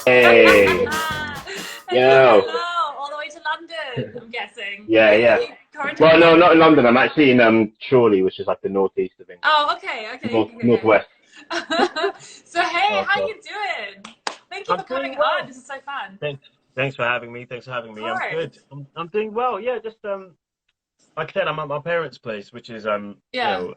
Hey, Hello, yo. all the way to London, I'm guessing. Yeah, Are yeah. you currently Well, in no, London? not in London. I'm actually in Chorley, which is like the northeast of England, Oh, okay, north okay. northwest. So, hey, Oh, how God. you doing? Thank you I'm for coming doing on. well. This is so fun. Thanks for having me. Thanks for having Of me. I'm good. course. I'm doing well. Yeah, just like I said, I'm at my parents' place, which is Yeah.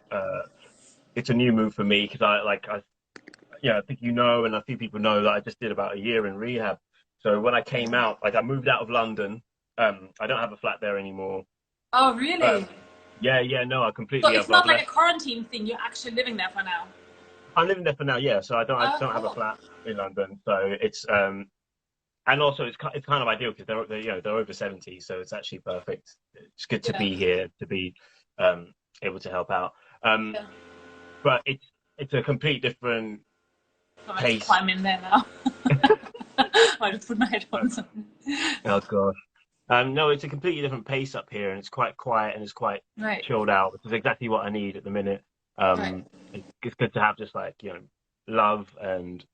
it's a new move for me because I think you know, and a few people know that I just did about a year in rehab. So when I came out, like I moved out of London. I don't have a flat there anymore. Oh, really? Um, yeah, no, I So completely. it's I've not like a left. quarantine thing. You're actually living there for now. I'm living there for now, yeah. So I Oh, don't have a cool. flat in London. So it's and also it's kind of ideal because they're over 70, so it's actually perfect. It's good to Yeah. be here to be um able to help out. Um, Yeah. but it's a complete different So I just pace. climb in there now. I just put my headphones on. Oh gosh. No, it's a completely different pace up here, and it's quite quiet and it's quite Right. chilled out, which is exactly what I need at the minute. Right. It's good to have just like love and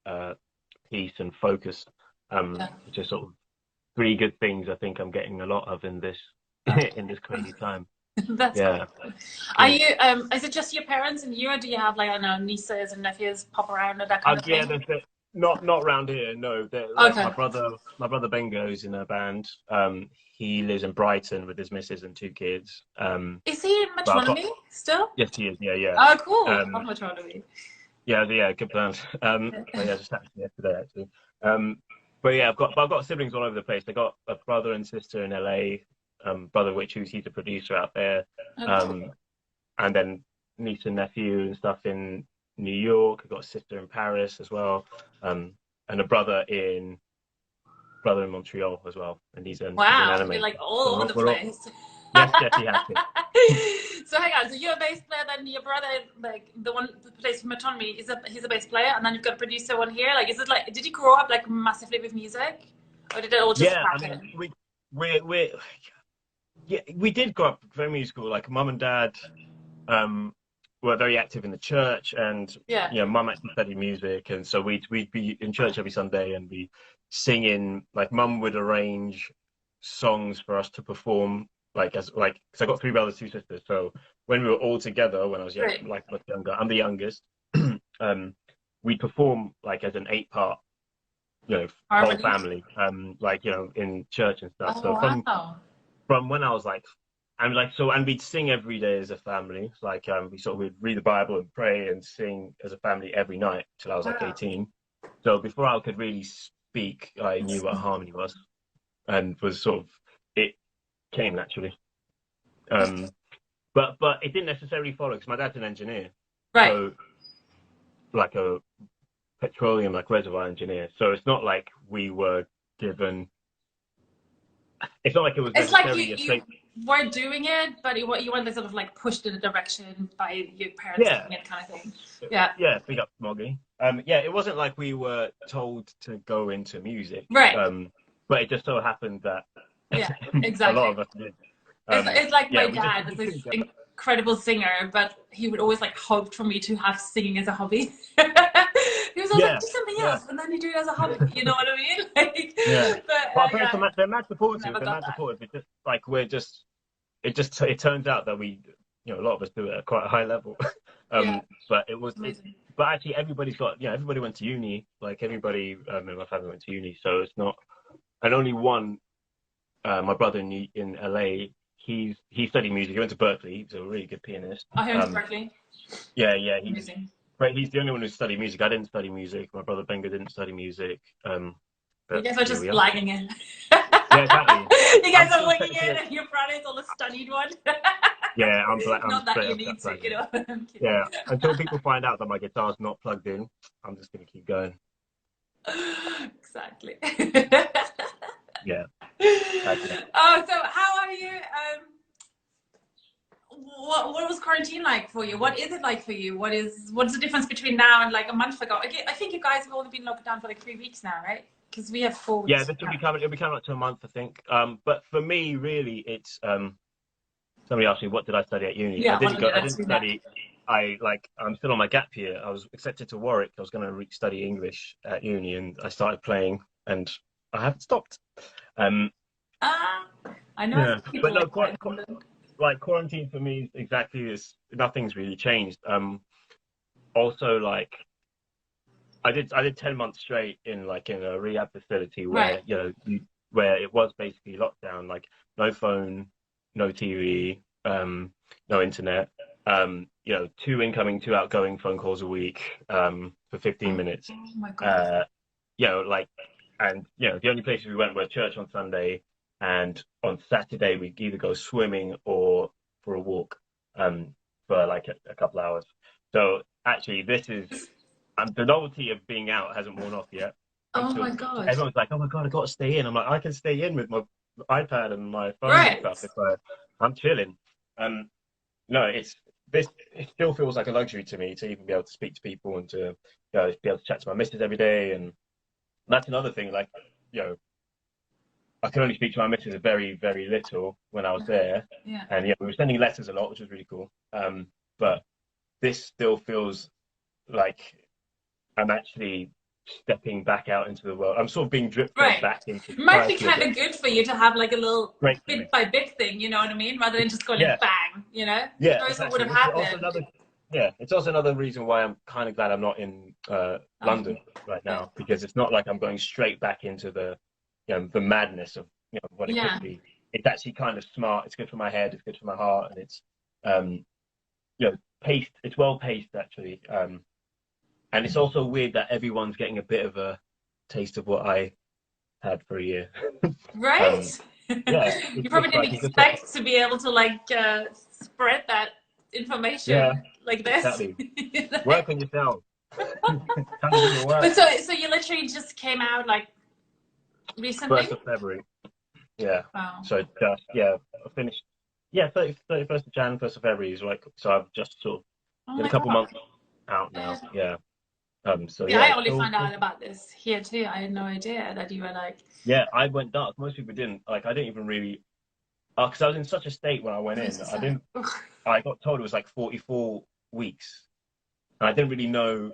peace and focus, Yeah. which are sort of three good things I think I'm getting a lot of in this Oh, in this crazy time. that's Yeah, cool. Are good. you, is it just your parents and you, or do you have like, I don't know, nieces and nephews pop around or that kind of Yeah, thing? not round here. No, like Okay. my brother Bengo's in a band. He lives in Brighton with his missus and two kids. Is he in But I've got matrimony still? yes, he is. Yeah, yeah. Oh, cool. Love Um, matrimony. yeah. Good plans. But yeah, just happened yesterday actually. Um, but yeah, I've got siblings all over the place. I got a brother and sister in LA. Brother which who's he's a producer out there. Oh, cool. Um, and then niece and nephew and stuff in New York. I've got a sister in Paris as well, and a brother in Montreal as well, and he's an Wow, you're animator. like all So over the we're all place. yes, he has to. So hang on, so you're a bass player, then your brother, like the one that plays for Metonymy, he's a bass player, and then you've got a producer one here. Like, is it like, did you grow up like massively with music, or did it all just Yeah, I mean happen? we yeah we did grow up very musical. Like mum and dad um were very active in the church, and Yeah. mum actually studied music, and so we'd be in church every Sunday and be singing. Like mum would arrange songs for us to perform. Like as like because I got three brothers, two sisters. So when we were all together, when I was young, Right. like much younger, I'm the youngest. um, we perform like as an eight-part, whole Harmony. family, like in church and stuff. Oh So wow. from when I was like, and like so, and we'd sing every day as a family. Like we sort of would read the Bible and pray and sing as a family every night till I was like Wow. 18. So before I could really speak, I knew what harmony was, and was sort of it came naturally. Um, but it didn't necessarily follow because my dad's an engineer, Right. so like a petroleum like reservoir engineer. So it's not like we were given. It's not like it was It's like necessarily you a you straight. were doing it, but you weren't sort of like pushed in a direction by your parents Yeah, doing it, kind of thing. Yeah. yeah. Big up, Smoggy. Yeah, it wasn't like we were told to go into music. Right. But it just so happened that Yeah. a lot Exactly. of us did. It's like Yeah, my dad we is couldn't this get that. incredible singer, but he would always like hope for me to have singing as a hobby. He was always like, Yeah, do something yeah, else, and then you do it as a hobby. You know what I mean? Like, yeah. but But our parents yeah, they're mad supportive. never They're got mad that. supportive. It's just like it turns out that a lot of us do it at quite a high level. Yeah, But amazing. but actually everybody's got, everybody went to uni. Like everybody in my family went to uni, so it's not. And only one, my brother in LA, he studied music. He went to Berkeley. He's a really good pianist. Oh, here in Berkeley. Yeah. Amazing. He's the only one who studied music. I didn't study music. My brother Benga didn't study music. You But guys are here just we are. blagging it. Yeah, exactly. You I'm guys are still winging technically it, and your brother's all the studied one. yeah, I'm black. I'm Not that straight you up need to, you plugged in. know. I'm kidding. Yeah, until people find out that my guitar's not plugged in, I'm just gonna keep going. Exactly. Yeah, yeah. Oh, so how are you? What was quarantine like for you? What is it like for you? What's the difference between now and like a month ago? I think you guys have only been locked down for like 3 weeks now, right? Because we have 4 weeks. This will be coming. It'll be coming up to a month, I think. But for me, really, it's somebody asked me what did I study at uni. Yeah, I wanted to I ask didn't you that. study. I'm still on my gap year. I was accepted to Warwick. I was going to study English at uni, and I started playing, and I haven't stopped. Ah, I know Yeah, but people no, like that in England. like quarantine for me is exactly this. Nothing's really changed. Also, like I did 10 months straight in a rehab facility Right. where where it was basically lockdown, like no phone, no TV, no internet, 2 incoming, 2 outgoing phone calls a week, for 15 Oh, minutes. oh my God. Uh, like, and the only places we went were church on Sunday, and on Saturday we'd either go swimming or for a walk, for like a couple hours. So actually, this is the novelty of being out hasn't worn off yet. I'm Oh still. my God. Everyone's like, "Oh my God, I got to stay in." I'm like, I can stay in with my iPad and my phone and Right. stuff if I'm chilling. Um, no, it still feels like a luxury to me to even be able to speak to people and to be able to chat to my missus every day. And that's another thing. Like, you know, I could only speak to my missus very, very little when I was there, Yeah. and we were sending letters a lot, which was really cool. But this still feels like I'm actually stepping back out into the world. I'm sort of being drip fed Right. back into It might be society a kind bit. of good for you to have like a little Great for me. bit by bit thing, you know what I mean? Rather than just going Yeah, like bang, you know? Who yeah, knows what would exactly. have Which is also happened? another, yeah, it's also another reason why I'm kind of glad I'm not in Um, London right yeah. now, because it's not like I'm going straight back into the madness of what it could Yeah. be. It's actually kind of smart. It's good for my head. It's good for my heart, and it's um, paced. It's well paced actually. And it's also weird that everyone's getting a bit of a taste of what I had for a year. um, Right? yeah, You it's probably just like didn't you just got, expect to be able to like spread that yeah, information like this. exactly. Work on yourself. Time to do your work. But so you literally just came out like First recently? of February. Yeah. Wow. So just I finished. Yeah, 31st of Jan, 1st of February is like, so I've just sort of Oh been a my couple God. months out Yeah. now. Yeah. So Yeah, yeah, I it's only still, found out about this here too. I had no idea that you were like, yeah, I went dark. Most people didn't. Like, I didn't even really, because I was in such a state when I went this in. is a, I got told it was like 44 weeks. And I didn't really know.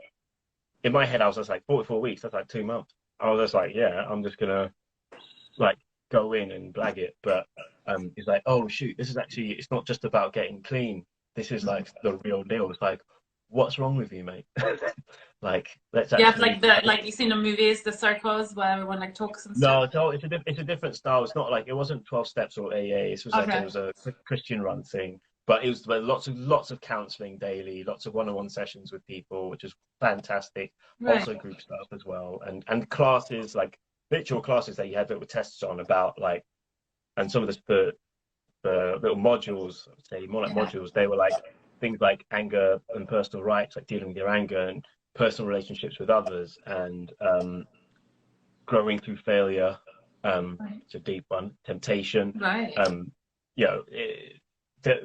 In my head, I was just like, 44 weeks, that's like 2 months. I was just like, yeah, I'm just gonna like go in and blag it. But it's like, oh shoot, this is actually, it's not just about getting clean. This is like the real deal. It's like, what's wrong with you, mate? Like, let's you have like actually. the like you seen the movies, the circles where everyone like talks and stuff. No, it's a different style. It's not like, it wasn't 12 steps or AA. It Okay. was a Christian run thing, but it was lots of counseling daily, lots of one-on-one sessions with people, which is fantastic. Right. Also group stuff as well, and classes, like virtual classes that you had little tests on about, like, and some of the little modules, I would say more like Yeah. modules, they were like things like anger and personal rights, like dealing with your anger and personal relationships with others, and growing through failure. Right. It's a deep one. Temptation. Right. Um, you know, there,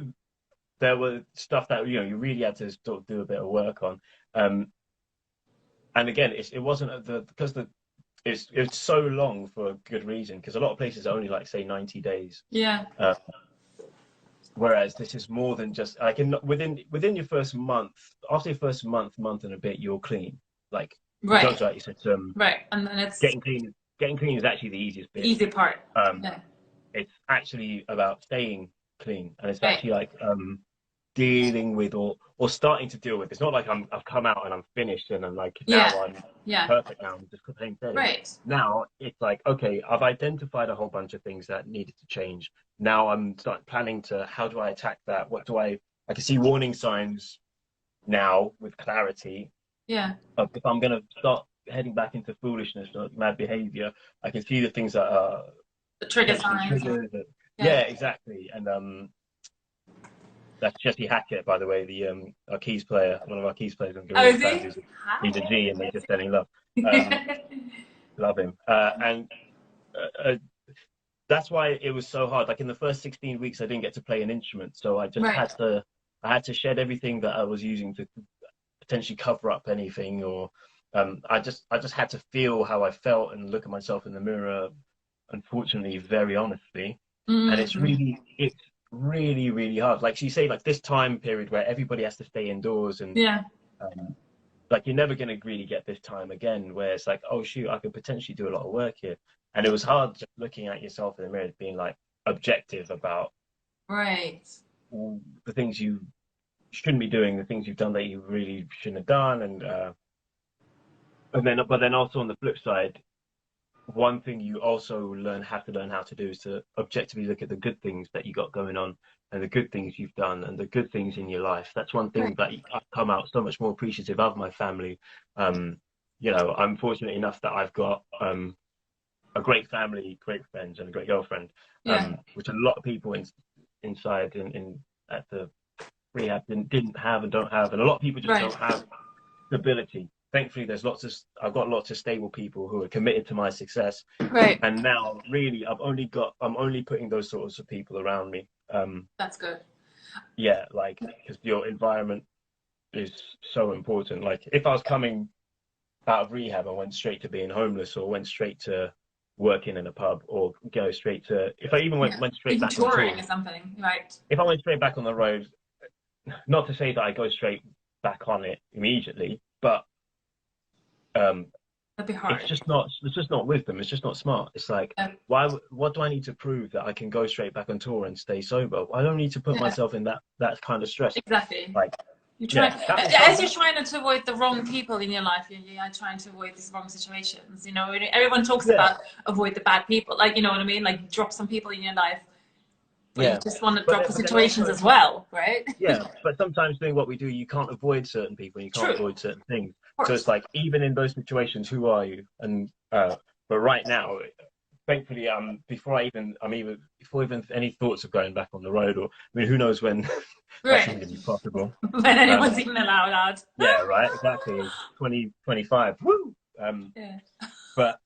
there were stuff that you really had to sort of do a bit of work on. Um, and again, it wasn't because it's so long for a good reason, because a lot of places are only like, say, 90 days. Yeah. Uh, Whereas this is more than just like, within your first month, after your first month and a bit, you're clean. Like, the Right. drugs, like you said, Right. And then it's getting clean. Getting clean is actually the easiest the bit. easy part. Um, Yeah. it's actually about staying clean, and it's Right. actually like dealing with, or starting to deal with. It's not like I've come out and I'm finished and I'm like, Yeah. now I'm Yeah. perfect, now I'm just plain sailing. Right. Now it's like, okay, I've identified a whole bunch of things that needed to change. Now I'm start planning to, how do I attack that? What do I can see warning signs now with clarity Yeah. of, if I'm going to start heading back into foolishness or mad behavior. I can see the things that are The trigger potentially signs. triggers. Yeah. Yeah, exactly. And that's Jesse Hackett, by the way, the our keys player, one of our keys players on Oh, is Gorillaz fans. he? He's a G, and they're just sending love. Um, Hi. love him. And that's why it was so hard. Like, in the first 16 weeks, I didn't get to play an instrument, so Right. I had to shed everything that I was using to potentially cover up anything, or I just had to feel how I felt and look at myself in the mirror, unfortunately, very honestly. And Mm-hmm. really, really hard. Like you say, like this time period where everybody has to stay indoors and Yeah. like you're never going to really get this time again where it's like, oh shoot, I could potentially do a lot of work here. And it was hard just looking at yourself in the mirror, being like objective about Right. the things you shouldn't be doing, the things you've done that you really shouldn't have done, and then but then also on the flip side, one thing you also have to learn how to do is to objectively look at the good things that you got going on and the good things you've done and the good things in your life. That's one thing that I've come out so much more appreciative of my family. You know, I'm fortunate enough that I've got a great family, great friends, and a great girlfriend, which a lot of people inside in at the rehab didn't have and don't have, and a lot of people just don't have stability. Thankfully, I've got lots of stable people who are committed to my success. Right. And now, really, I'm only putting those sorts of people around me. That's good. Yeah, like because your environment is so important. Like if I was coming out of rehab and went straight to being homeless, or went straight to working in a pub, or go straight to, if I even went straight even back touring on or something, right? If I went straight back on the road, not to say that I go straight back on it immediately, but that'd be hard. It's just not wisdom. It's just not smart. It's like, what do I need to prove that I can go straight back on tour and stay sober? I don't need to put myself in that kind of stress. Exactly. Like, you're trying, as you're trying to avoid the wrong people in your life, you're trying to avoid these wrong situations. You know, everyone talks about avoid the bad people, like, you know what I mean? Like drop some people in your life. But you just want to drop the situations as well, right? Yeah, but sometimes doing what we do, you can't avoid certain people, you can't avoid certain things. So it's like, even in those situations, who are you? And but right now, thankfully, before even any thoughts of going back on the road, or I mean, who knows when that's even going to be possible? When anyone's even allowed out. Yeah, right. Exactly. 2025. Woo. But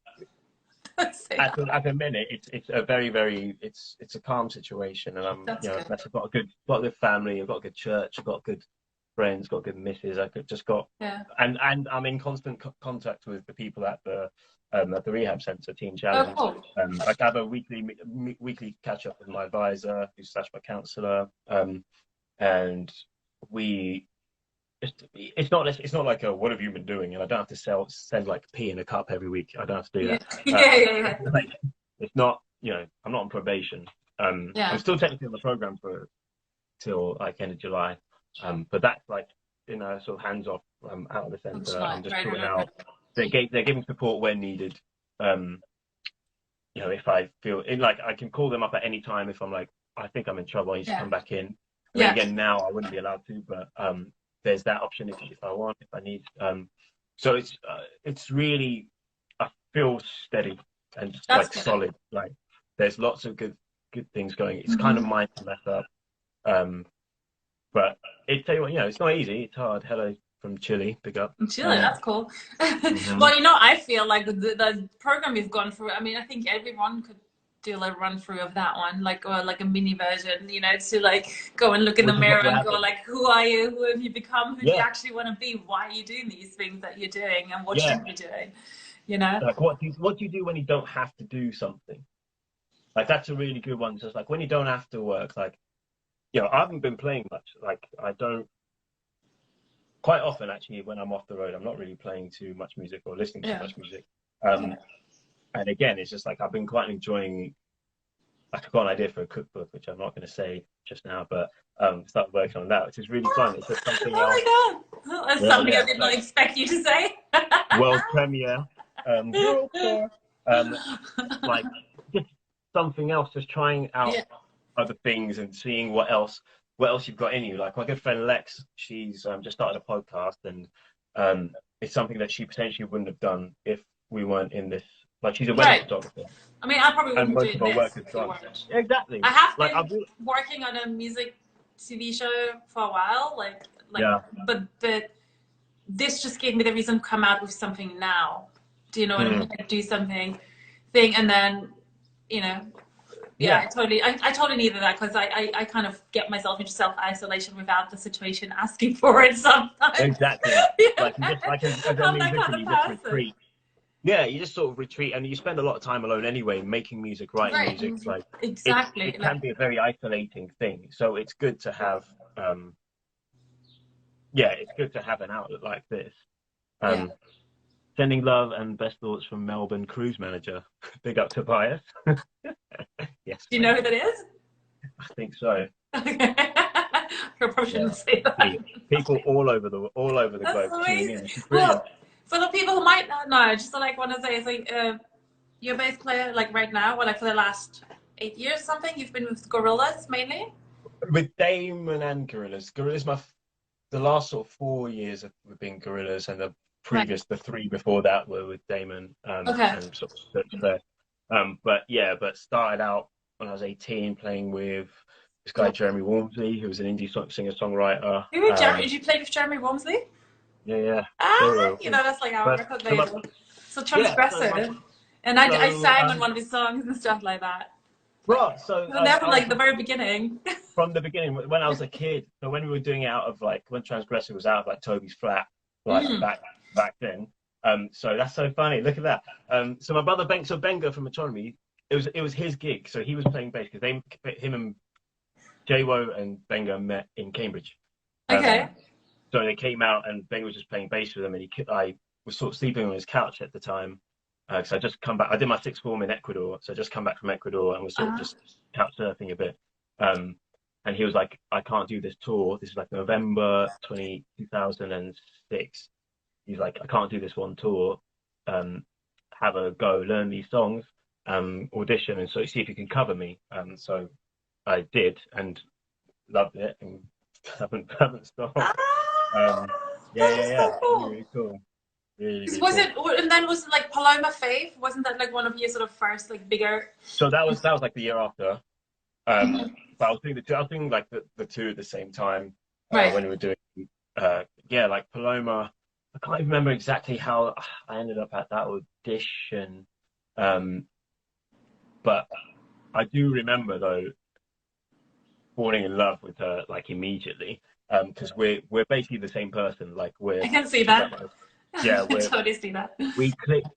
at the minute, it's a very it's a calm situation, and I've got a good family, I've got a good church, I've got good friends, got good misses. And I'm in constant contact with the people at the rehab centre, Teen Challenge. I have a weekly catch up with my advisor, who's / my counsellor, and it's not like a what have you been doing, and I don't have to send like pee in a cup every week. I don't have to do that. Like, it's not, you know, I'm not on probation. I'm still technically on the program till like end of July, but that's like, you know, sort of hands off. I'm out of the centre. I'm just sorting out. They're giving support when needed. You know, if I feel like I can call them up at any time if I'm like, I think I'm in trouble, I need to come back in. I mean, again, now I wouldn't be allowed to, but there's that option if I want, if I need. So it's really, I feel steady and just like solid. Like there's lots of good things going. It's kind of mine to mess up, but tell you what, you know, it's not easy. It's hard. Hello from Chile, big up. Chile, that's cool. Well, you know, I feel like the program you've gone through. I mean, I think everyone could do a run through of that one, like, or like a mini version, you know, to like go and look in the mirror and go like, who are you? Who have you become? Who do you actually want to be? Why are you doing these things that you're doing, and what should you be doing? You know, like what do you do when you don't have to do something? Like that's a really good one. So it's like when you don't have to work, like, you know, I haven't been playing much. Like I don't, quite often actually when I'm off the road, I'm not really playing too much music or listening to much music. And again, it's just like I've been quite enjoying. I've got an idea for a cookbook, which I'm not going to say just now, but start working on that, which is really fun. It's just something else. Oh my god, that's something I did not expect you to say. World premiere, world tour, like just something else. Just trying out other things and seeing what else you've got in you. Like my good friend Lex, she's just started a podcast, and it's something that she potentially wouldn't have done if we weren't in this. Like she's a wedding photographer. I mean, I probably wouldn't do this. Exactly. I have been working on a music TV show for a while, but this just gave me the reason to come out with something now. Do you know what I mean? Like, do something, and then, you know, I totally needed that, because I kind of get myself into self-isolation without the situation asking for it sometimes. Exactly. Like you just like as a musician, you just retreat. Yeah, you just sort of retreat, and you spend a lot of time alone anyway, making music, writing Right. music. Like Exactly. it can be a very isolating thing. So it's good to have, yeah, it's good to have an outlet like this. Yeah. Sending love and best thoughts from Melbourne cruise manager. Big up Tobias. Yes, Do you mate. know who that is? I think so. Okay. I probably Yeah. shouldn't say that. People all over the That's globe tuning amazing. in. It's brilliant. Well, for the people who might not know, just like want to say, it's like you're a bass player like right now, or like for the last 8 years or something. You've been with Gorillaz mainly. With Damon and Gorillaz. The last sort of 4 years have been Gorillaz, and the three before that were with Damon, Okay. and sort of search there. But started out when I was 18 playing with this guy Jeremy Walmsley, who was an indie singer-songwriter. Did you play with Jeremy Walmsley? Yeah. Ah, that's like our record label. So Transgressive. And I sang on one of his songs and stuff like that. Right, so never like the very beginning. From the beginning, when I was a kid, so when we were doing it out of like when Transgressive was out of like Toby's flat, like back then. So that's so funny. Look at that. So my brother Benga from Metronomy, it was his gig. So he was playing bass because him and J-Wo and Benga met in Cambridge. Okay. So they came out and Benga was just playing bass with them, and I was sort of sleeping on his couch at the time. Because I just come back. I did my sixth form in Ecuador, so I just come back from Ecuador and was sort of just couch surfing a bit. And he was like, "I can't do this tour. This is like November 2006. He's like, I can't do this one tour. Have a go, learn these songs, audition, and so see if you can cover me." So I did and loved it and haven't stopped. Yeah. Cool. Really cool. Really was cool. it, and then was it like Paloma Faith? Wasn't that like one of your sort of first like bigger? So that was like the year after. But I was doing like the two at the same time when we were doing like Paloma. I can't even remember exactly how I ended up at that audition, but I do remember though falling in love with her like immediately because we're basically the same person. Like I can see that. Yeah, I totally see that. We clicked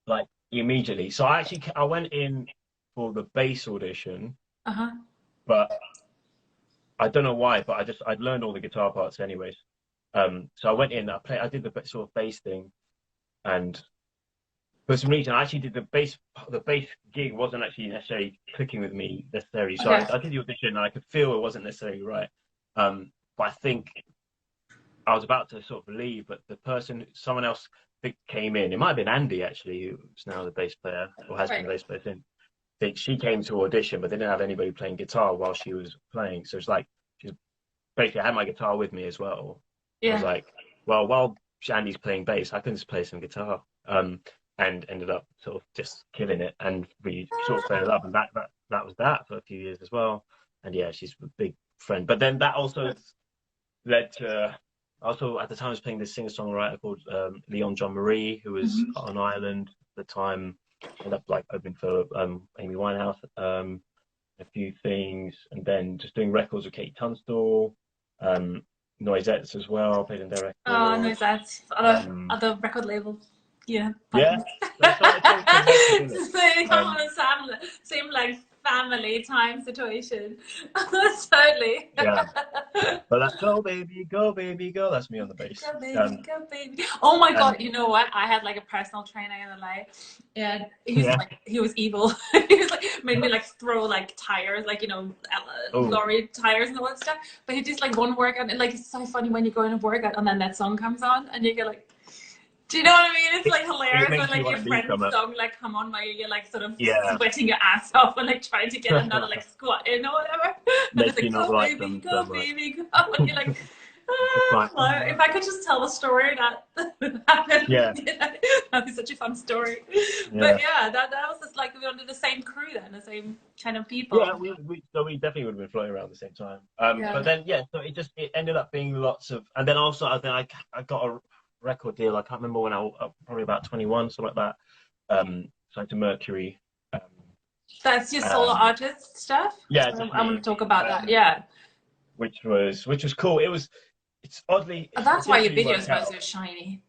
like immediately. So I went in for the bass audition, but I don't know why. But I'd learned all the guitar parts anyways. So I went in. I did the sort of bass thing, and for some reason I actually did the bass. The bass gig wasn't actually necessarily clicking with me necessarily. So I did the audition, and I could feel it wasn't necessarily right. But I think I was about to sort of leave, but someone else came in. It might have been Andy actually, who's now the bass player or has been the bass player since. I think she came to audition, but they didn't have anybody playing guitar while she was playing. So it's like basically I had my guitar with me as well. I was like, well, while Andy's playing bass, I can just play some guitar. And ended up sort of just killing it, and we sort of fell in love, and that was that for a few years as well. And yeah, she's a big friend. But then that also led to. Also, at the time, I was playing this singer-songwriter called Leon John Marie, who was on Ireland at the time. Ended up like opening for Amy Winehouse, a few things, and then just doing records with Kate Tunstall, Noisettes as well. Played in their records. Oh, Noisettes, other record labels. Yeah. Yeah. Same like family time situation. Totally. Yeah. But that's go baby, go. That's me on the bass. Go baby, go baby. Oh my God! You know what? I had like a personal trainer in LA, and he was evil. He was like made me like throw like tires, like lorry tires and all that stuff. But he did like one workout, and like it's so funny when you go in a workout and then that song comes on, and you get like. Do you know what I mean? It's like hilarious when like your friend's song like come on while you're like sort of sweating your ass off and like trying to get another like squat in or whatever. And it's like go baby, go baby, go. And you're like, if I could just tell the story that happened, that'd be such a fun story. But that was just like we were under the same crew then, the same kind of people. Yeah, we definitely would have been floating around the same time. But then so it ended up being lots of, and then also I got a record deal. I can't remember when I was probably about 21, something like that. Signed to Mercury. That's your solo artist stuff. Yeah, I'm going to talk about that. Yeah, which was cool. It's oddly. That's why your videos were so shiny.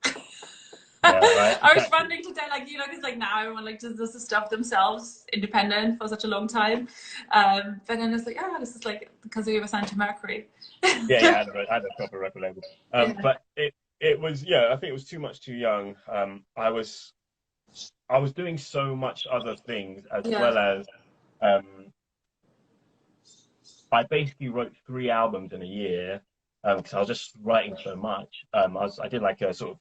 Yeah, right. I was wondering today, like, you know, because like now everyone like does this stuff themselves, independent for such a long time. But then it's like, oh, this is like because we were signed to Mercury. Yeah. I had a proper record label. Yeah. But it was, yeah, I think it was too much too young. I was doing so much other things as Yeah. well as um, I basically wrote 3 albums in a year because I was just writing so much. I did like a sort of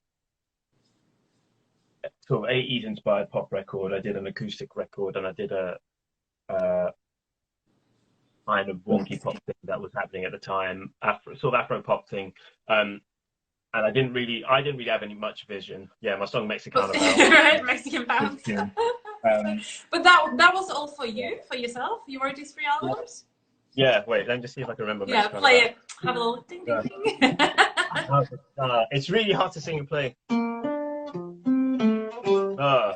80s inspired pop record. I did an acoustic record, and I did a kind of wonky pop thing that was happening at the time, sort of Afro pop thing. And I didn't really have any much vision. Yeah, my song Mexicana Right, Mexican bounce. Um, But that was all for you, for yourself. You wrote these 3 albums. yeah, wait, let me just see if I can remember. Yeah, Mexicana play Bounce. it. Have a little ding ding Yeah. ding. It's really hard to sing and play. Uh,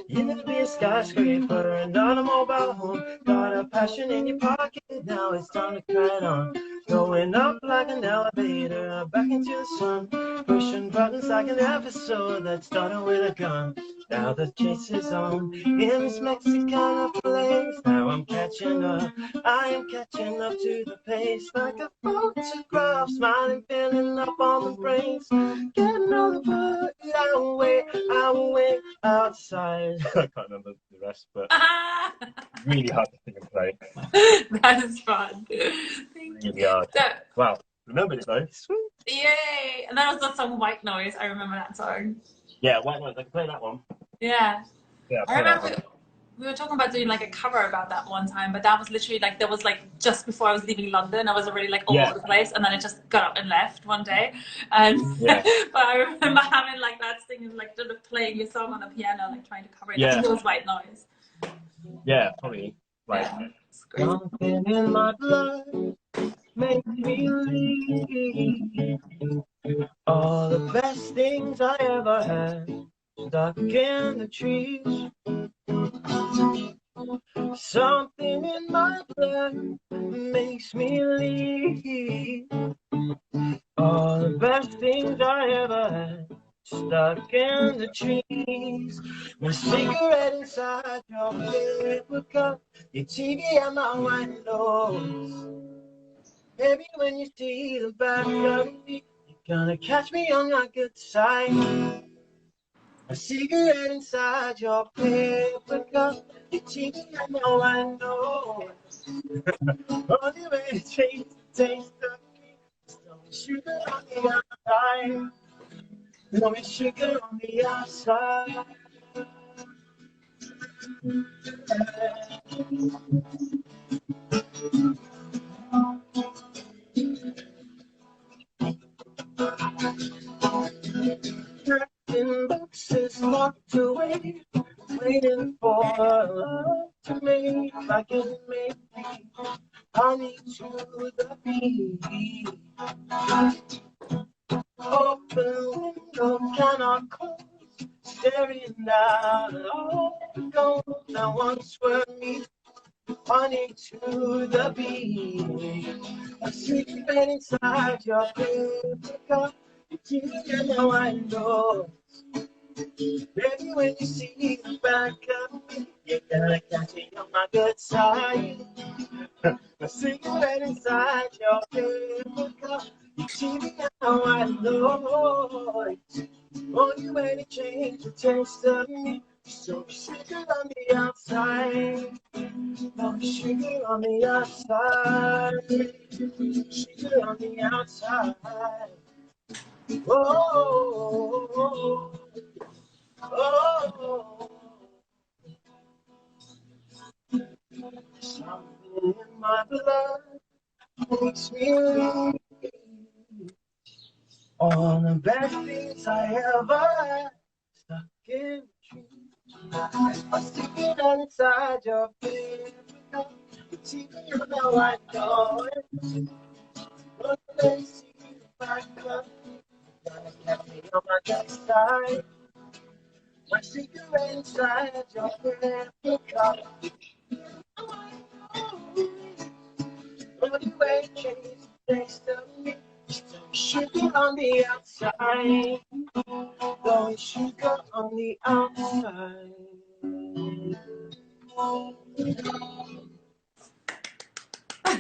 You could be a skyscraper, not a mobile home. Got a passion in your pocket, now it's time to cry it on. Going up like an elevator, back into the sun. Pushing buttons like an episode that started with a gun. Now the chase is on in this Mexicana place. Now I'm catching up, I am catching up to the pace. Like a photograph, smiling, filling up all the brains. Getting all the word, I will wait outside. I can't remember the rest, but really hard to sing and play. That is fun. Thank you. Really hard. So, Wow, remember it though. Sweet. yay! And that was the song White Noise. I remember that song. Yeah, White Noise. I can play that one. Yeah. Yeah, I remember we were talking about doing like a cover about that one time, but that was literally like, that was like just before I was leaving London. I was already like all over the place, and then I just got up and left one day. And yeah. but I remember having like that thing, like sort of playing your song on the piano, like trying to cover it. Yeah. I think it was White Noise. Yeah, probably. Like, Yeah, it's great. something in my blood makes me leave. All the best things I ever had stuck in the trees. Something in my blood makes me leave. All the best things I ever had stuck in the trees. My cigarette inside your paper cup, your TV at my window. Maybe when you see the back of me, you're gonna catch me on my good side. A cigarette inside your paper cup, your TV at my window. Only way to change the taste of me, some sugar on the outside. No sugar on the outside. In boxes locked away, waiting for love to make like it may be. Honey to the beat. Open window cannot close, staring out all the gold that once were me. Honey to the beat. A secret inside your paper cup. You know I know. Baby, when you see the back of me, you're gonna catch me on my good side. A cigarette inside your paper cup. You know I know. Only way to change the taste of me. So sugar on the outside. No sugar on the outside. Sugar on the outside. Oh, oh, oh, something in my blood makes me leave. All the best things I ever had stuck in the trees. I stick it inside your paper cup. The TV, you know I know it. But they see the back up. Gonna catch me on my good side. My cigarette inside your paper cup. next to me. Sugar on the outside, going sugar on the outside.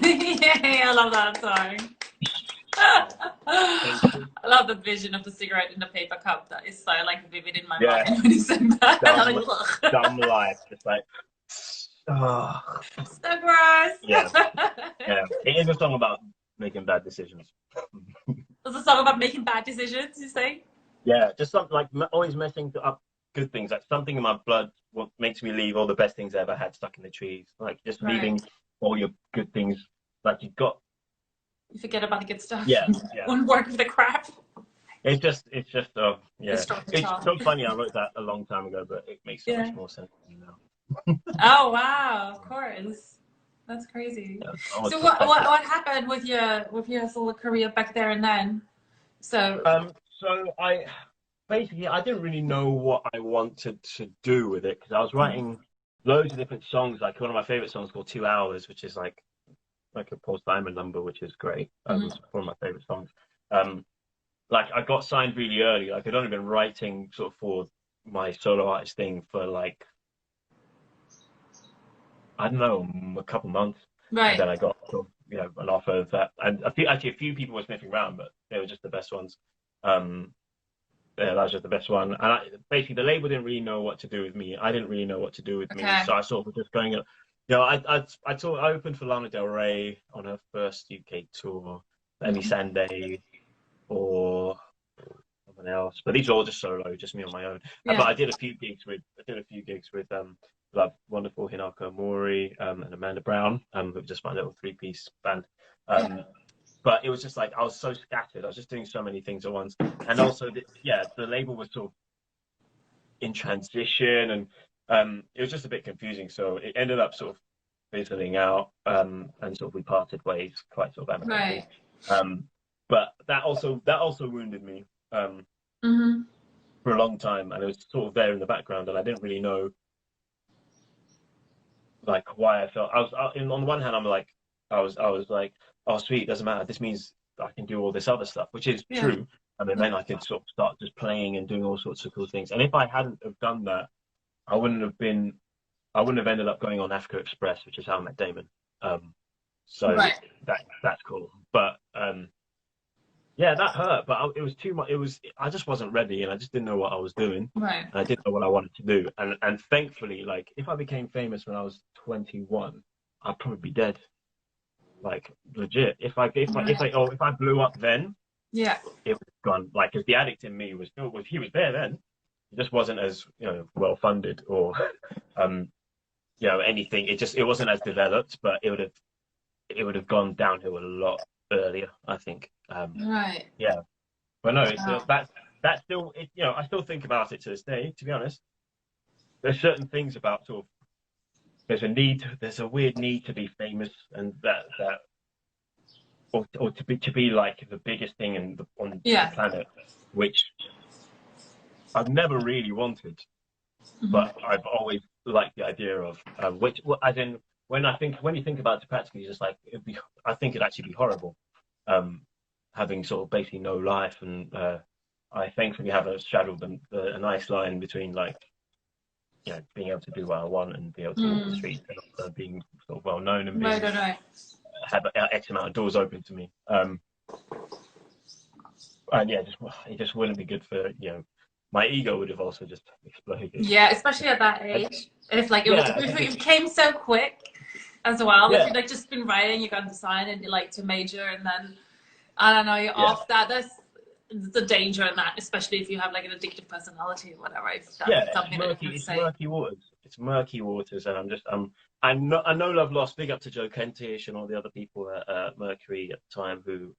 Yay, I love that song. I love the vision of the cigarette in the paper cup. That is so like vivid in my mind when you said that. Dumb life, just like, oh. So gross. Yeah, it is a song about making bad decisions. It's a song about making bad decisions, you say? Yeah, just something like always messing up good things. Like something in my blood what makes me leave all the best things I ever had stuck in the trees. Like just leaving all your good things. Like you forget about the good stuff. Yeah. Won't work with the crap. It's just it's so funny. I wrote that a long time ago, but it makes so much more sense to me now. Oh wow, of course. That's crazy. Yeah, so what happened with your solo career back there and then? So I didn't really know what I wanted to do with it because I was writing loads of different songs. Like one of my favorite songs called 2 Hours, which is like a Paul Simon number, which is great. It's one of my favorite songs. Like I got signed really early. Like I'd only been writing sort of for my solo artist thing for like, I don't know, a couple months. Right. And then I got an offer of that. And a few people were sniffing around, but they were just the best ones. That was just the best one. And basically the label didn't really know what to do with me. I didn't really know what to do with me. So I sort of just going, I opened for Lana Del Rey on her first UK tour, Emmy Sande, or someone else. But these are all just solo, just me on my own. But I did a few gigs with Love Wonderful, Hinako Mori, and Amanda Brown, who was just my little 3-piece band. But it was just like I was so scattered. I was just doing so many things at once, and also the label was sort of in transition, and it was just a bit confusing. So it ended up sort of fizzling out, and sort of we parted ways quite sort of amicably. But that also wounded me for a long time, and it was sort of there in the background, and I didn't really know like why I felt. On the one hand, I was like, oh sweet, doesn't matter. This means I can do all this other stuff, which is true. And then I could sort of start just playing and doing all sorts of cool things. And if I hadn't have done that, I wouldn't have ended up going on Africa Express, which is how I met Damon. So that's cool. But that hurt. But it was too much. I just wasn't ready, and I just didn't know what I was doing. Right. And I didn't know what I wanted to do. And thankfully, like if I became famous when I was 21, I'd probably be dead. Like legit. If I blew up then, it was gone. Like, because the addict in me was there then. It just wasn't as well funded or anything. It wasn't as developed, but it would have gone downhill a lot earlier, I think. Yeah. But no, it's that's still I still think about it to this day. To be honest, there's certain things about sort of. There's a weird need to be famous, and or to be like the biggest thing on the planet, which I've never really wanted, but I've always liked the idea of as in when you think about it practically, it's just like I think it'd actually be horrible, having sort of basically no life, and I thankfully have straddled a nice line between like. Being able to do what I want and be able to walk the streets and also being sort of well known and have X amount of doors open to me. And it just wouldn't be good for my ego would have also just exploded. Yeah, especially at that age. It's like it came so quick as well. Like, you've like just been writing, you got to sign and you like to major, and then I don't know, you're off that. There's the danger in that, especially if you have like an addictive personality or whatever. It's murky waters. It's murky waters, and I know Love Lost. Big up to Joe Kentish and all the other people at Mercury at the time who,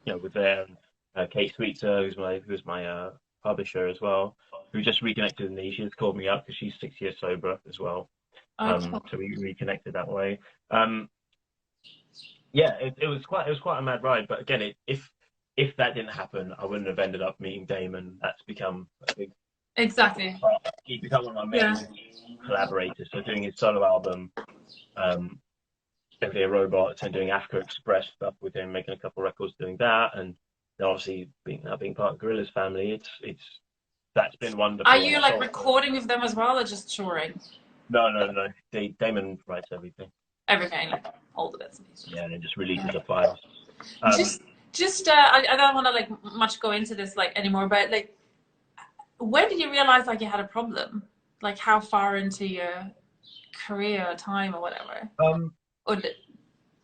were there. And, Kate Sweetser, who's my publisher as well, who just reconnected with me. She just called me up because she's 6 years sober as well. So we reconnected that way. It was quite a mad ride. But again, if that didn't happen, I wouldn't have ended up meeting Damon. That's become a big He's become one of my main collaborators. So doing his solo album, Everyday Robots and doing Africa Express stuff with him, making a couple of records doing that, and obviously being part of Gorillaz family. That's been wonderful. Are you like recording with them as well, or just touring? No. Damon writes everything. Everything, like all the bits and pieces. Yeah, and then just releases the files. I don't want to like much go into this like anymore, but like, when did you realize like you had a problem? Like, how far into your career or time or whatever?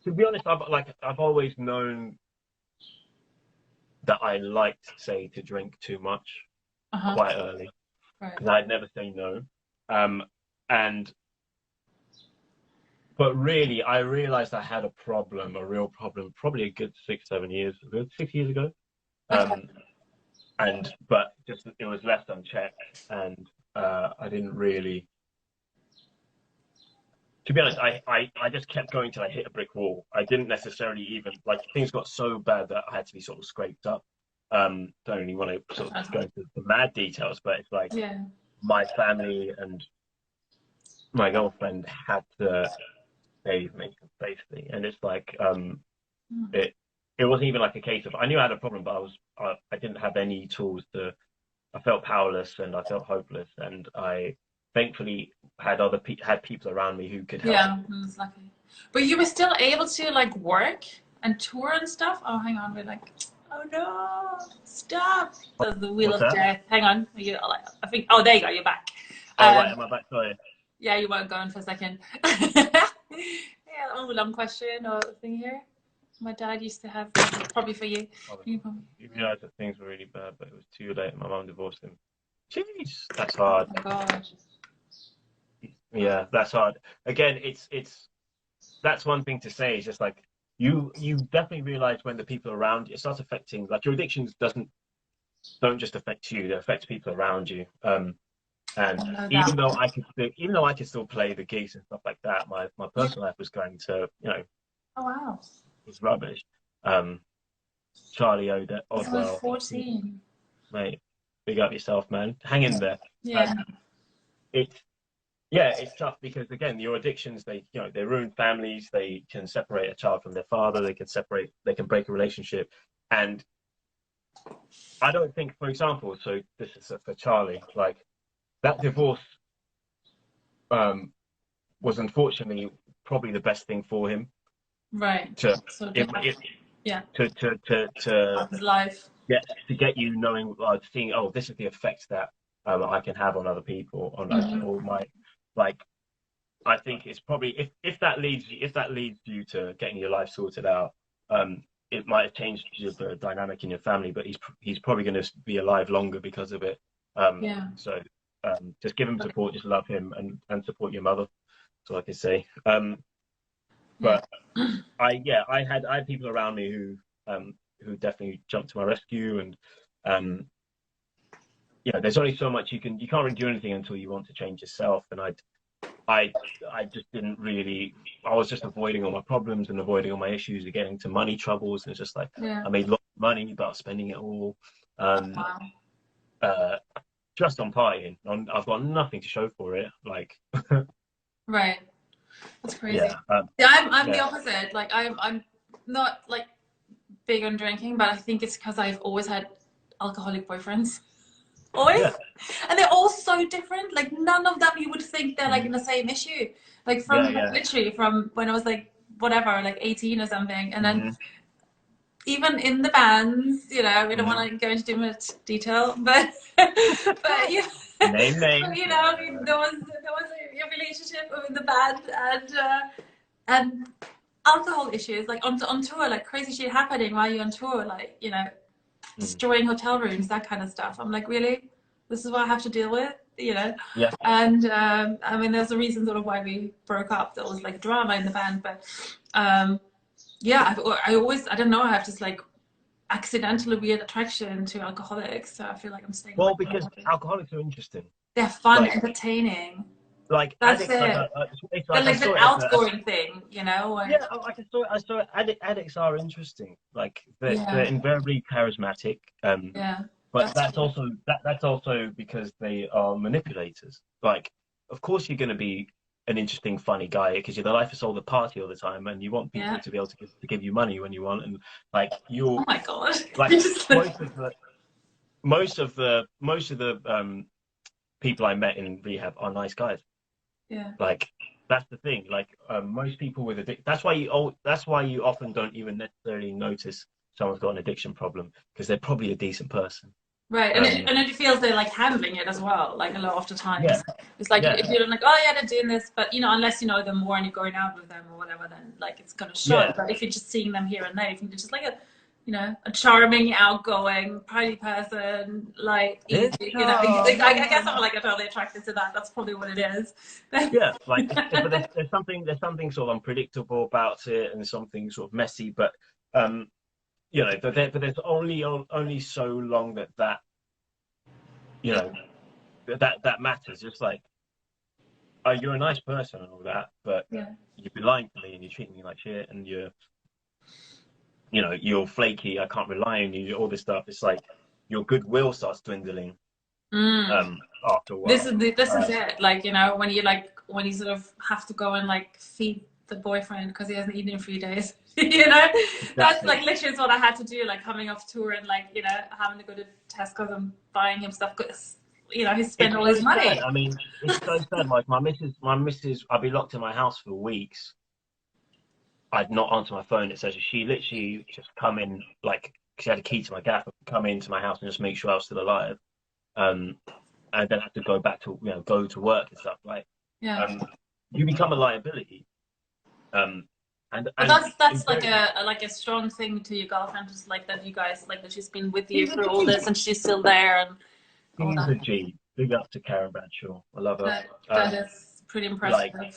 To be honest, I've always known that I liked, say, to drink too much quite early. Right. Because I'd never say no. But really, I realized I had a real problem, probably a good 6 years ago. But just it was left unchecked, and I didn't really. To be honest, I just kept going till I hit a brick wall. I didn't necessarily even like things got so bad that I had to be sort of scraped up. Don't really want to sort of go into the mad details, but it's like my family and my girlfriend had to save me basically, and it's like it wasn't even like a case of I knew I had a problem, but I didn't have any tools to. I felt powerless and I felt hopeless, and I thankfully had people around me who could help. Yeah, I was lucky. But you were still able to like work and tour and stuff. Oh, hang on, we're like, oh no, stop! That's the wheel of death. Hang on, I think. Oh, there you go. You're back. Right, am I back? Sorry. Yeah, you weren't going for a second. Yeah, long question or thing here. My dad used to have, probably for you. You realised that things were really bad, but it was too late. My mum divorced him. Jeez, that's hard. Oh my God. Yeah, that's hard. Again, that's one thing to say. It's just like you definitely realise when the people around you, it starts affecting. Like your addictions don't just affect you; they affect people around you. And even though I could still play the gigs and stuff like that, my personal life was going to, Oh wow. Was rubbish. Charlie Odwell. 14. Mate, big up yourself, man. Hang in there. Yeah. It's tough because again, your addictions, they ruin families. They can separate a child from their father. They can break a relationship. And I don't think, for example, so this is for Charlie, like that divorce was unfortunately probably the best thing for him. Right. To his life. Yeah, to get you knowing, seeing, this is the effect that I can have on other people, on all my, like, I think it's probably if that leads you to getting your life sorted out, it might have changed the dynamic in your family, but he's probably going to be alive longer because of it. So just give him support, just love him, and support your mother. That's all I can say. But I had people around me who definitely jumped to my rescue, and there's only so much you can't really do anything until you want to change yourself. And I just didn't really. I was just avoiding all my problems and avoiding all my issues and getting into money troubles, and it's just like I made lots of money, but I was spending it all. Just on partying. I've got nothing to show for it. Like, right. That's crazy. I'm the opposite. Like I'm not like big on drinking, but I think it's because I've always had alcoholic boyfriends. Always. Yeah. And they're all so different. Like none of them you would think they're like in the same issue. Like from literally from when I was like whatever, like 18 or something. And then even in the bands, we don't want to go into too much detail, but yeah. Name. There was a relationship in the band and alcohol issues, like on tour, like crazy shit happening while you're on tour, like destroying hotel rooms, that kind of stuff. I'm like, really? This is what I have to deal with, Yeah. And I mean, there's a reason sort of why we broke up. There was like drama in the band, but I don't know. I have this like accidentally weird attraction to alcoholics, so I feel like I'm staying. Well, because alcoholics are interesting. They're fun, entertaining. Like that's addicts, it. They're like the outgoing thing, Yeah, like I saw addicts are interesting. Like they're invariably charismatic. But that's also because they are manipulators. Like, of course, you're going to be an interesting, funny guy, because you're the life of soul, the party all the time, and you want people to be able to give you money when you want, and like you're. Oh my god! Like most of the people I met in rehab are nice guys. Yeah. Like that's the thing. Like most people with addiction. That's why you often don't even necessarily notice someone's got an addiction problem, because they're probably a decent person. Right, and it feels they're like handling it as well. Like a lot of the times, it's like if you're like, oh yeah, they're doing this, but you know, unless you know them more and you're going out with them or whatever, then like it's gonna show. Yeah. But if you're just seeing them here and there, you think they're just like a charming, outgoing, party person, like easy, you know. I guess I'm like totally attracted to that. That's probably what it is. Yeah, like but there's something sort of unpredictable about it, and something sort of messy, but you know, but there's only so long that you know that matters. It's like, oh, you're a nice person and all that, but you've been lying to me and you're treating me like shit, and you're flaky. I can't rely on you. All this stuff. It's like your goodwill starts dwindling after a while. This is it. Like, you know, when you sort of have to go and like feed the boyfriend because he hasn't eaten in 3 days. You know, that's like literally what I had to do, like coming off tour and like, you know, having to go to Tesco's and buying him stuff because, you know, he's spent all his money. Sad. I mean, it's so sad. Like my missus, I'd be locked in my house for weeks. I'd not answer my phone. It says she literally just come in, like she had a key to my gaff, come into my house and just make sure I was still alive, and then have to go back to go to work and stuff. Like, you become a liability. And that's like a strong thing to your girlfriend, just like that you guys like that she's been with you through all this and she's still there and all that. She's a G. Big up to Karen Bradshaw. I love her. That is pretty impressive. Like,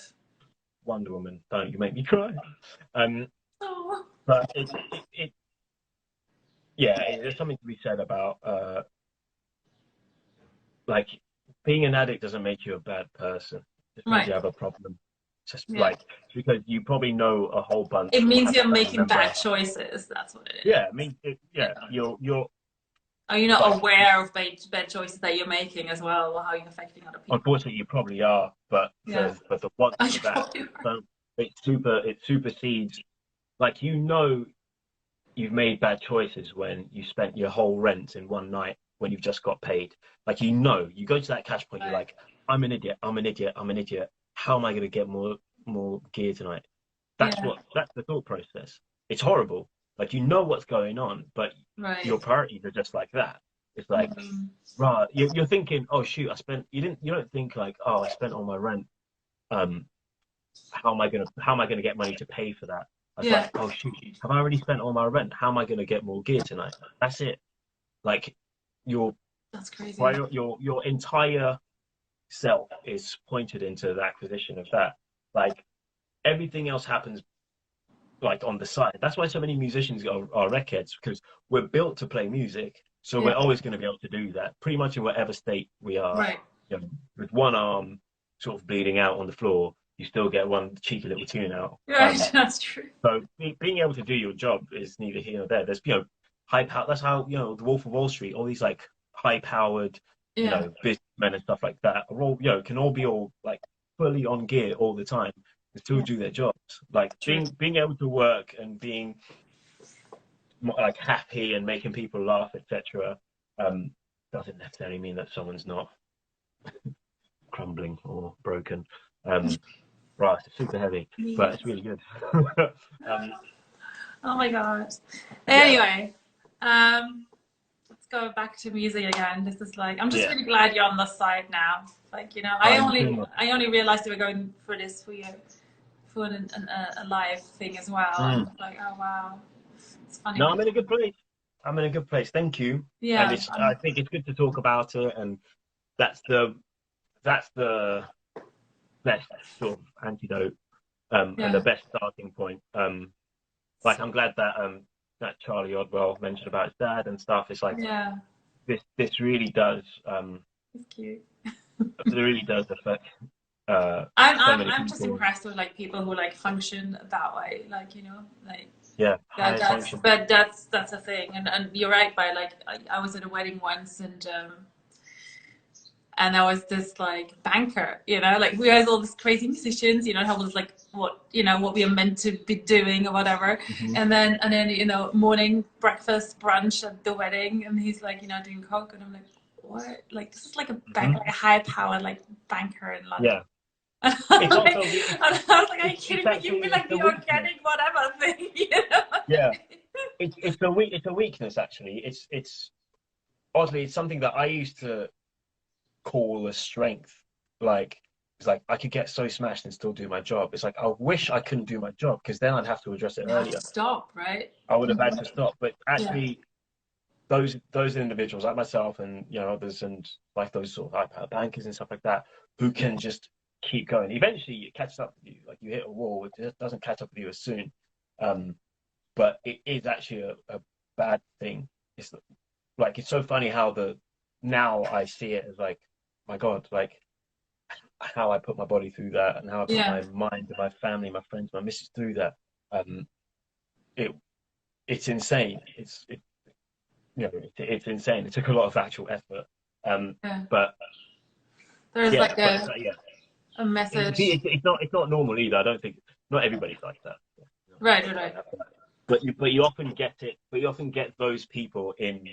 Wonder Woman, don't you make me cry. But there's something to be said about like being an addict doesn't make you a bad person. It means you have a problem. Just like, because you probably know a whole bunch. It means you're making bad choices. That's what it is. Yeah, I mean, you're. Are you not aware of bad choices that you're making as well, or how you're affecting other people? Unfortunately, you probably are, but the want of that, so it supersedes. Like, you've made bad choices when you spent your whole rent in one night when you've just got paid. Like, you go to that cash point, you're like, I'm an idiot. How am I going to get more gear tonight? That's the thought process. It's horrible. Like, you know what's going on, but your priorities are just like that. It's like, right, you're thinking, oh shoot, you don't think like, oh, I spent all my rent. How am I gonna get money to pay for that? I was like, oh shoot, have I already spent all my rent? How am I gonna get more gear tonight? That's it. Like, that's crazy. Your entire self is pointed into the acquisition of that. Like, everything else happens like on the side. That's why so many musicians are records, because we're built to play music, so we're always going to be able to do that pretty much in whatever state we are. With one arm sort of bleeding out on the floor, you still get one cheeky little tune out. That's true. So being able to do your job is neither here nor there. There's high power. That's how the Wolf of Wall Street, all these like high powered businessmen and stuff like that are all can all be like fully on gear all the time and still do their jobs. Like, being able to work and being like happy and making people laugh, etc. Doesn't necessarily mean that someone's not crumbling or broken. Right, it's super heavy, but it's really good. Oh my god. Anyway, let's go back to music again. This is like, I'm just really glad you're on the side now. Like, I only realized we were going for this for a live thing as well. And like, oh wow, it's funny. No, I'm in a good place. Thank you. Yeah, and I think it's good to talk about it, and that's the best sort of antidote and the best starting point. Like, I'm glad that Charlie Odwell mentioned about his dad and stuff. It's like, this really does. It's cute. It really does affect. I'm just impressed with like people who like function that way, like like that's a thing, and you're right. By like, I was at a wedding once, and and there was this like banker, you know, like we had all these crazy musicians, you know, how was like what, you know, what we are meant to be doing or whatever. And then you know, morning breakfast, brunch at the wedding, and he's like, you know, doing coke, and I'm like, what? Like this is like a bank, like a high powered like banker in London. And I was like, are you kidding me? Give me like the organic whatever thing, you know? Yeah, it's a weakness actually. It's oddly, it's something that I used to call a strength. Like it's like I could get so smashed and still do my job. It's like I wish I couldn't do my job because then I'd have to address it earlier. Stop, right? I would have had to stop. But actually, those individuals like myself and you know others and like those sort of iPad bankers and stuff like that who can just keep going. Eventually, it catches up with you. Like you hit a wall, it just doesn't catch up with you as soon. But it is actually a bad thing. It's like it's so funny how now I see it as like, my God, like how I put my body through that and how I put my mind and my family, my friends, my missus through that. It's insane. You know, it's insane. It took a lot of actual effort. But there's like a message. It's not normal either. I don't think not everybody's like that. Right. But you often get it. But you often get those people in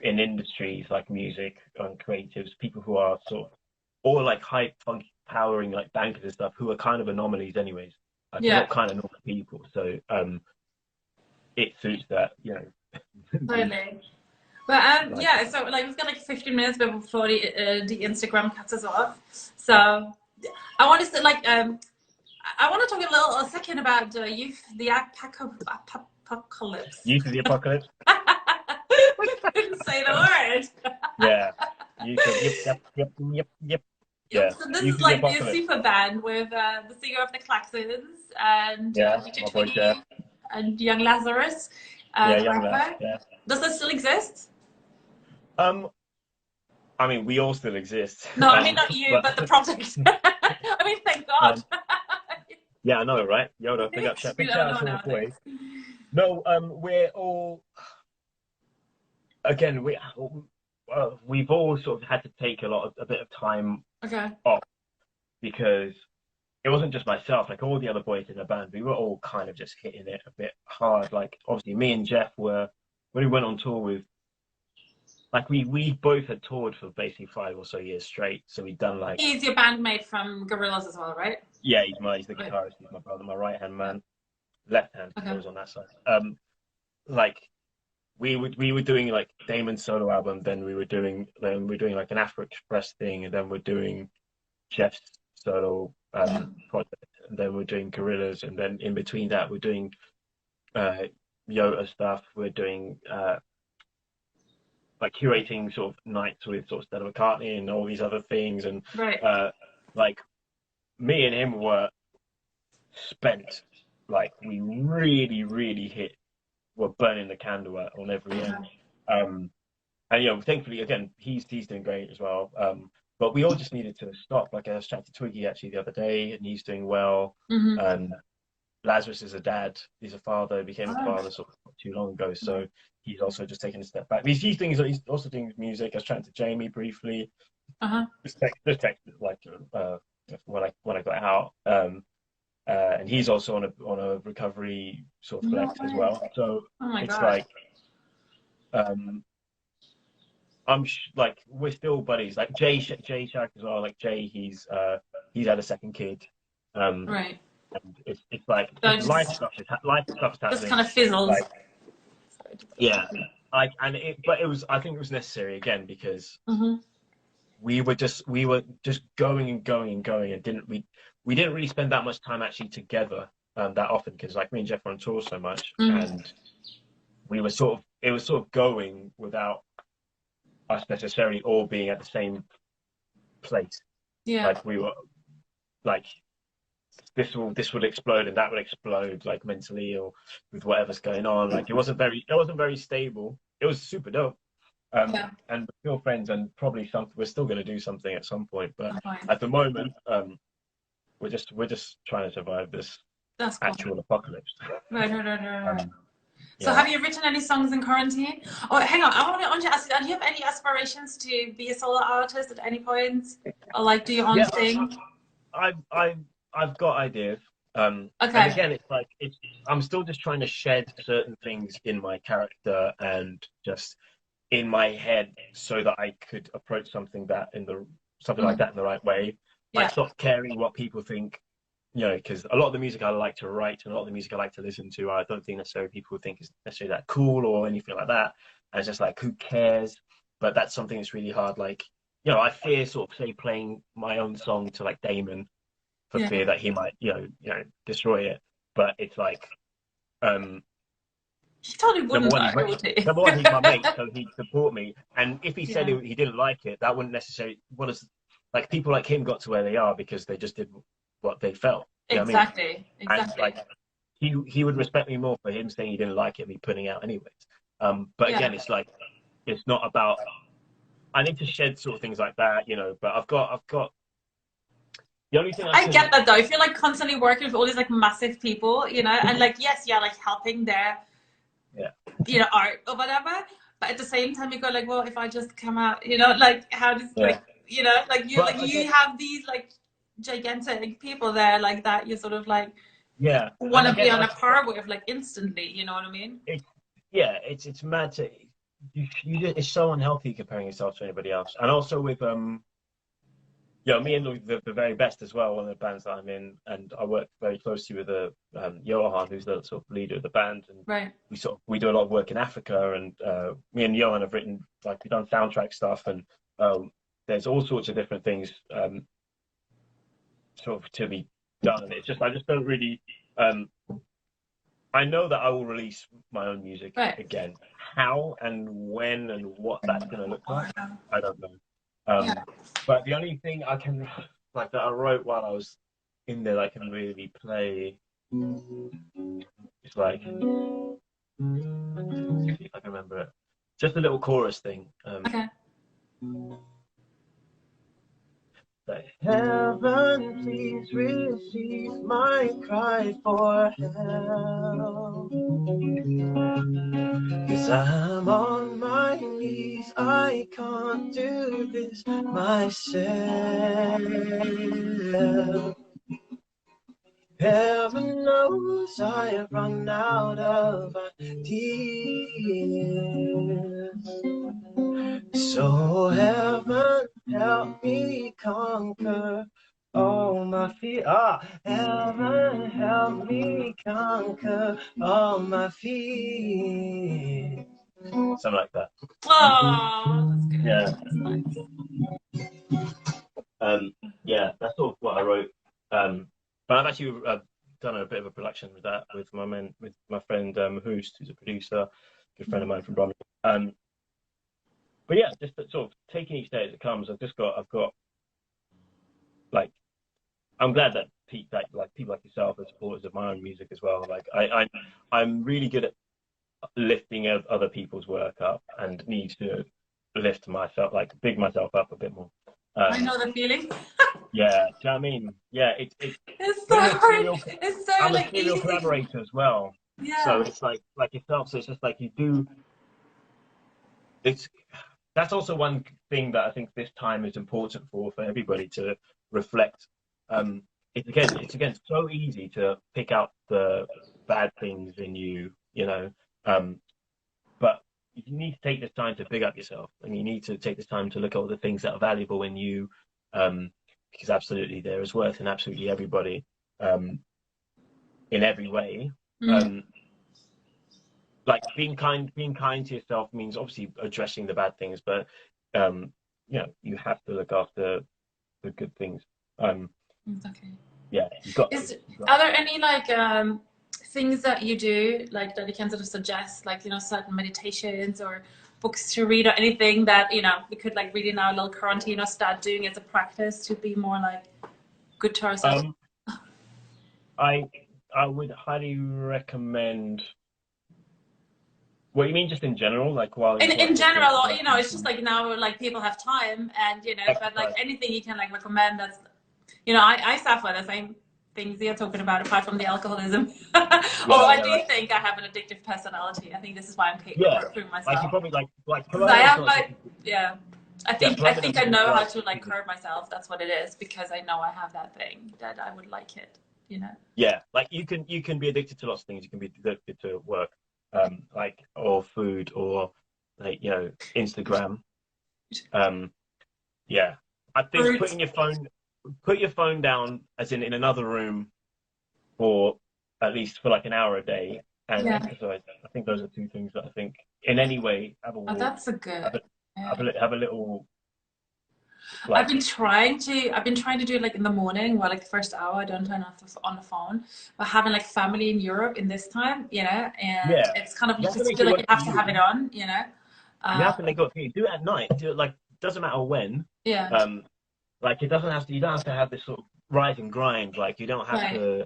industries like music and creatives, people who are sort of or like high funky powering like bankers and stuff, who are kind of anomalies anyways. Like not kind of normal people. So it suits that, you know. Totally. But so like we've got like 15 minutes before the Instagram cuts us off. So I want to like I want to talk a second about the apocalypse. Youth of the apocalypse. We couldn't say the word. Yeah. Yep. Yeah. So this is like the super band with the singer of the Klaxons and DJ Twiggy and Young Lazarus. Young Lazarus. Yeah. Does that still exist? I mean, we all still exist. No, I mean not you, but the project. I mean, thank God. Yeah, I know, right? Yoda, big up, big shout out to No, we're all. Again, we've all sort of had to take a bit of time off because it wasn't just myself. Like all the other boys in the band, we were all kind of just hitting it a bit hard. Like obviously, me and Jeff were when we went on tour with. Like we both had toured for basically 5 or so years straight. So we'd done like. He's your bandmate from Gorillaz as well, right? Yeah, he's the guitarist. He's my brother, my right hand man, left hand. I was on that side. Like we were doing like Damon's solo album, then we're doing like an Afro Express thing, and then we're doing Jeff's solo project, and then we're doing Gorillaz, and then in between that we're doing Yota stuff. We're doing like curating sort of nights with sort of Stella McCartney and all these other things, and like me and him were spent. Like we really were burning the candle on every end. And you know, thankfully again he's doing great as well. But we all just needed to stop. Like I was chatting to Twiggy actually the other day, and he's doing well. And Lazarus is a dad. He's a father. Became a father sort of not too long ago. So he's also just taking a step back. He's also doing music. I was chatting to Jamie briefly. Just text like when I got out. And he's also on a recovery sort of flex as well. So it's like like we're still buddies. Like Jay Shack as well. Like Jay, he's had a second kid. Right. And it's like life stuff is happening. Just kind of fizzles. Like, yeah. I think it was necessary again because we were just going and we didn't really spend that much time actually together that often because like me and Jeff were on tour so much and we were it was sort of going without us necessarily all being at the same place. Yeah. Like we were like this would explode and that would explode like mentally or with whatever's going on. Like it wasn't very stable. It was super dope. And we're still friends and probably we're still going to do something at some point. But at the moment, we're just trying to survive this actual apocalypse. Right. So have you written any songs in quarantine? Oh, hang on. I want to ask you, do you have any aspirations to be a solo artist at any point? Or like do your own thing? I've got ideas. And Okay. again, it's like I'm still just trying to shed certain things in my character and just in my head so that I could approach something like that in the right way. Like stop caring what people think, you know, because a lot of the music I like to write and a lot of the music I like to listen to, I don't think necessarily people think is necessarily that cool or anything like that. And it's just like, who cares? But that's something that's really hard. Like, you know, I fear sort of say playing my own song to like Damon for fear that he might, you know, destroy it. But it's like, he totally wouldn't. Number one, he's my mate, so he'd support me. And if he said he didn't like it, that wouldn't necessarily. Like people like him got to where they are because they just did what they felt. Exactly. And like he would respect me more for him saying he didn't like it, me putting out anyways. But again, it's like it's not about. I need to shed sort of things like that, you know. But I've got. The only thing I get that though. If you're like constantly working with all these like massive people, you know, and like yes, you're like helping their, you know, art or whatever. But at the same time, you go like, well, if I just come out, you know, like how does like, you know, like you you have these like gigantic people there like that. You sort of like want to be on a par with like instantly. You know what I mean? It's mad to it's so unhealthy comparing yourself to anybody else, and also with me and the very best as well, one of the bands that I'm in, and I work very closely with Johan, who's the sort of leader of the band, and we do a lot of work in Africa, and me and Johan have written we've done soundtrack stuff, and there's all sorts of different things sort of to be done. It's just I just don't really. I know that I will release my own music again. How and when and what that's going to look like, I don't know. But the only thing I can that I wrote while I was in there that I can really play is like let's see if I can remember it. Just a little chorus thing. Like, heaven, please receive my cry for help. 'Cause I'm on my knees, I can't do this myself. Heaven knows I have run out of ideas. So heaven, help me conquer all my fears. Heaven, help me conquer all my fears. Something like that. Oh, that's good. Yeah. That's nice. That's sort of what I wrote. But I've actually done a bit of a production with that with my friend Hoost, who's a producer, good friend of mine from Birmingham. But yeah, just sort of taking each day as it comes. I've got like, I'm glad that people like yourself are supporters of my own music as well. Like I'm really good at lifting other people's work up and need to lift myself, like big myself up a bit more. I know the feeling. Yeah, do you know what I mean? Yeah, it's so hard. It's so I'm like a serial collaborator as well. Yeah. So it's like yourself. So it's just like you do. That's also one thing that I think this time is important for everybody to reflect. It's again so easy to pick out the bad things in you, you know. But you need to take this time to pick up yourself, and you need to take this time to look at all the things that are valuable in you. Because absolutely there is worth in absolutely everybody, in every way. Like being kind to yourself means obviously addressing the bad things, but you know, you have to look after the good things. Exactly. Yeah. Are there any like things that you do like that you can sort of suggest, like, you know, certain meditations or books to read or anything that, you know, we could like read in our little quarantine or start doing as a practice to be more like good to ourselves? I would highly recommend. What you mean, just in general, like while in general, or you know, it's just like now like people have time, and you know, but like anything you can like recommend that's, you know, I suffer the same things you're talking about apart from the alcoholism. I do think I have an addictive personality. I think this is why I'm proving myself. Like you probably like I am like I think I know how to like curb myself. That's what it is, because I know I have that thing that I would like it, you know. Yeah, like you can be addicted to lots of things. You can be addicted to work, like, or food, or like, you know, Instagram. Yeah, I think put your phone down, as in another room, for at least for like an hour a day, and exercise. I think those are two things that I think in any way have a walk. That's a good. Have a little. Like, I've been trying to do it like in the morning, while like the first hour I don't turn off on the phone. But having like family in Europe in this time, you know, and it's kind of, you just feel like you have to have it on, you know. You have to make it. Do it at night. Do it, like, doesn't matter when. Yeah. Like, you don't have to have this sort of rise and grind. Like, you don't have to.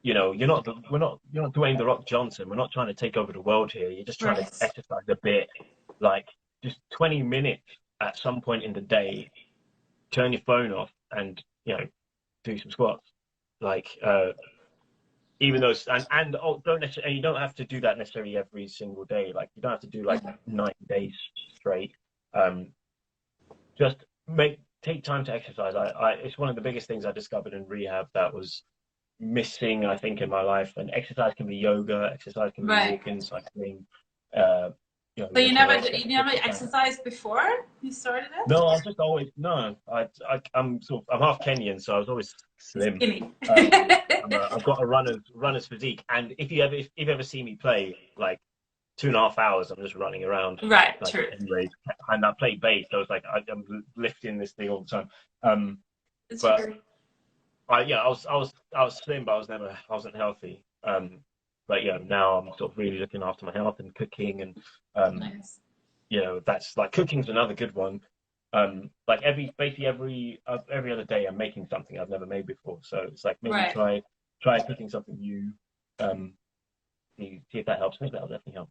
You know, you're not Dwayne The Rock Johnson. We're not trying to take over the world here. You're just trying to exercise a bit, like just 20 minutes at some point in the day. Turn your phone off and, you know, do some squats. Like, even though don't necessarily, you don't have to do that necessarily every single day. Like, you don't have to do like 90 days straight. Just take time to exercise. It's one of the biggest things I discovered in rehab that was missing, I think, in my life. And exercise can be yoga, exercise can be walking, cycling. You know, so you never exercised before you started it? No, I was just always I'm half Kenyan, so I was always slim. I've got a runner's physique, and if you ever see me play, like 2.5 hours, I'm just running around. Right, like, true. Anyways, and I play bass, so it's like I'm lifting this thing all the time. It's but true. I was slim, but I wasn't healthy. But yeah, now I'm sort of really looking after my health and cooking, and nice. you know, that's like, cooking's another good one. Like basically every other day I'm making something I've never made before. So it's like, maybe try cooking something new. See if that helps. I think that'll definitely help.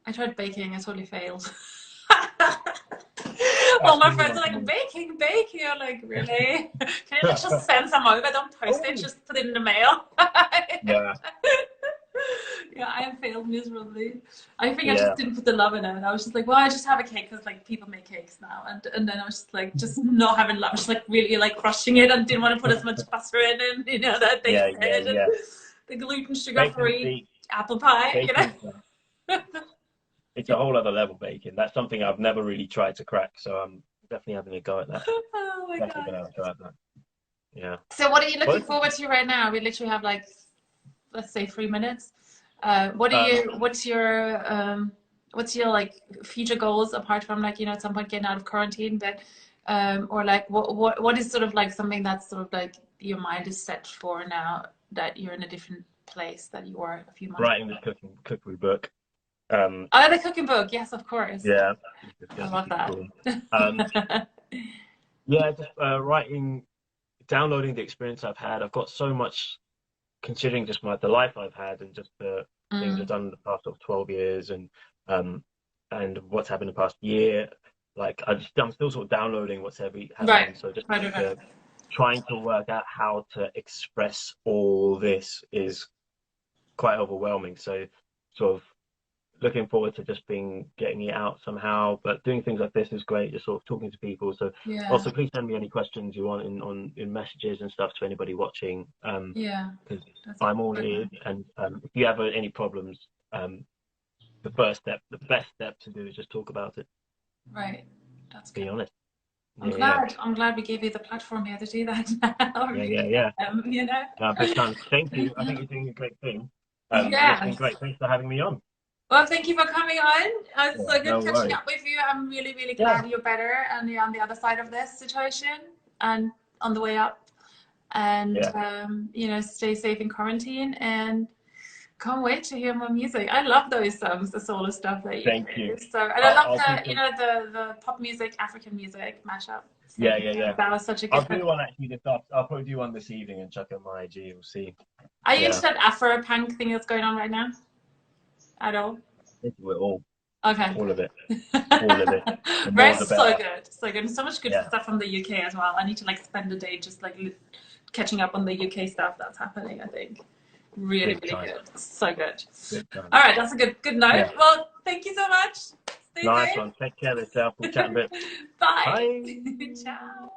I tried baking. I totally failed. All my friends are like, baking. I'm like, really? Can you just send some over? Don't post it. Just put it in the mail. Yeah. Yeah, I have failed miserably. I think I just didn't put the love in it. I was just like, well, I just have a cake because like people make cakes now, and then I was just like, just not having love. Just like really like crushing it, and didn't want to put as much butter in, and you know that they said, and the gluten sugar-free apple pie. You know, it's a whole other level, baking. That's something I've never really tried to crack, so I'm definitely having a go at that. Oh my god! Gonna have a go at that. Yeah. So what are you looking forward to right now? We literally have like, let's say 3 minutes. What's your like future goals, apart from like, you know, at some point getting out of quarantine, but or like what is sort of like something that's sort of like your mind is set for now that you're in a different place that you were a few months Writing this cookery book. The cooking book, yes, of course. Yeah. I love that. Cool. Yeah, just downloading the experience I've had. I've got so much, considering just the life I've had, and just the things I've done in the past sort of 12 years, and what's happened in the past year. Like, I'm still sort of downloading what's happening. So just trying to work out how to express all this is quite overwhelming. So sort of looking forward to just getting it out somehow. But doing things like this is great, just sort of talking to people. So also, please send me any questions you want in messages and stuff to anybody watching. Because I'm all ears. And if you have any problems, the best step to do is just talk about it. Right. That's good. Be honest. I'm glad we gave you the platform here to do that now. Yeah. You know. Thank you. I think you're doing a great thing. It's been great. Thanks for having me on. Well, thank you for coming on. It's so good catching up with you. I'm really, really glad you're better and you're on the other side of this situation and on the way up. And, you know, stay safe in quarantine, and can't wait to hear more music. I love those songs, the solo stuff that you do. Thank you. So, and I love the pop music, African music mashup. So Yeah. That was such a good I'll do one actually this afternoon. I'll probably do one this evening and chuck on my IG. We'll see. Are you into that Afro punk thing that's going on right now? At all? We're all. Okay. All of it. All of it. Red's so good. So good. And so much good stuff from the UK as well. I need to like spend a day just like catching up on the UK stuff that's happening, I think. Really, Big really time. good. So good. All right, that's a good note. Yeah. Well, thank you so much. Stay nice safe. one. Take care of yourself. We'll chat a bit. Bye. Bye. Ciao.